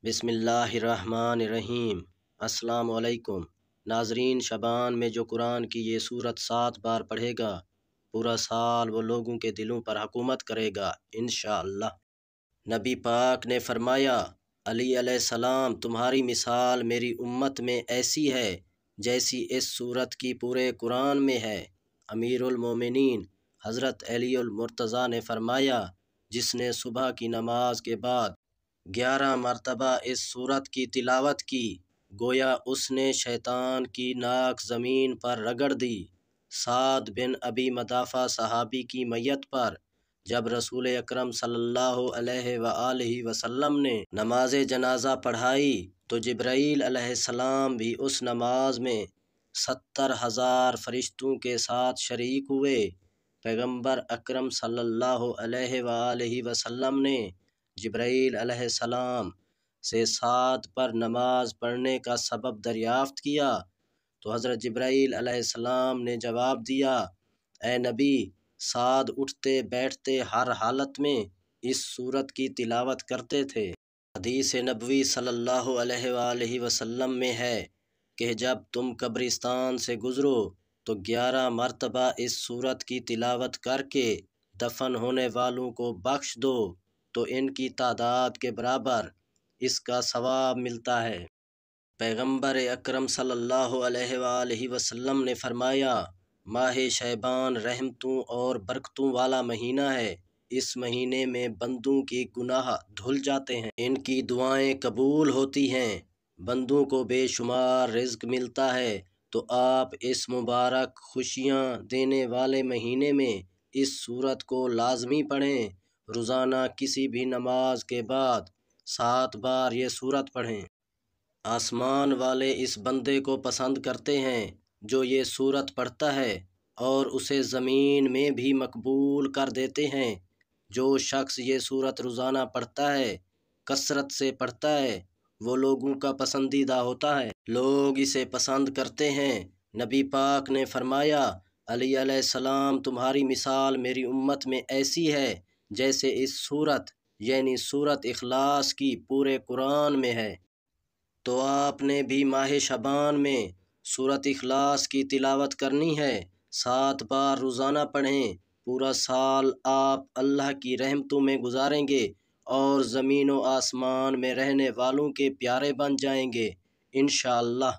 بسم اللہ الرحمن الرحیم۔ السلام علیکم ناظرین، شعبان میں جو قرآن کی یہ سورت 7 بار پڑھے گا پورا سال وہ لوگوں کے دلوں پر حکومت کرے گا انشاءاللہ۔ نبی پاک نے فرمایا، علی علیہ السلام تمہاری مثال میری امت میں ایسی ہے جیسی اس سورت کی پورے قرآن میں ہے۔ امیر المومنین حضرت علی المرتضیٰ نے فرمایا، جس نے صبح کی نماز کے بعد 11 مرتبہ اس سورت کی تلاوت کی گویا اس نے شیطان کی ناک زمین پر رگڑ دی۔ سعد بن ابی مدافع صحابی کی میت پر جب رسول اکرم صلی اللہ علیہ وآلہ وسلم نے نماز جنازہ پڑھائی تو جبرائیل علیہ السلام بھی اس نماز میں 70,000 فرشتوں کے ساتھ شریک ہوئے۔ پیغمبر اکرم صلی اللہ علیہ وآلہ وسلم نے جبرائیل علیہ السلام سے سعد پر نماز پڑھنے کا سبب دریافت کیا تو حضرت جبرائیل علیہ السلام نے جواب دیا، اے نبی، سعد اٹھتے بیٹھتے ہر حالت میں اس سورت کی تلاوت کرتے تھے۔ حدیث نبوی صلی اللہ علیہ وآلہ وسلم میں ہے کہ جب تم قبرستان سے گزرو تو 11 مرتبہ اس سورت کی تلاوت کر کے دفن ہونے والوں کو بخش دو تو ان کی تعداد کے برابر اس کا ثواب ملتا ہے۔ پیغمبر اکرم صلی اللہ علیہ وآلہ وسلم نے فرمایا، ماہ شعبان رحمتوں اور برکتوں والا مہینہ ہے۔ اس مہینے میں بندوں کی گناہ دھل جاتے ہیں، ان کی دعائیں قبول ہوتی ہیں، بندوں کو بے شمار رزق ملتا ہے۔ تو آپ اس مبارک خوشیاں دینے والے مہینے میں اس سورت کو لازمی پڑھیں۔ روزانہ کسی بھی نماز کے بعد 7 بار یہ سورت پڑھیں۔ آسمان والے اس بندے کو پسند کرتے ہیں جو یہ سورت پڑھتا ہے اور اسے زمین میں بھی مقبول کر دیتے ہیں۔ جو شخص یہ سورت روزانہ پڑھتا ہے، کثرت سے پڑھتا ہے، وہ لوگوں کا پسندیدہ ہوتا ہے، لوگ اسے پسند کرتے ہیں۔ نبی پاک نے فرمایا، علی علیہ السلام تمہاری مثال میری امت میں ایسی ہے جیسے اس سورت یعنی سورت اخلاص کی پورے قرآن میں ہے۔ تو آپ نے بھی ماہ شعبان میں سورت اخلاص کی تلاوت کرنی ہے، 7 بار روزانہ پڑھیں۔ پورا سال آپ اللہ کی رحمتوں میں گزاریں گے اور زمین و آسمان میں رہنے والوں کے پیارے بن جائیں گے انشاءاللہ۔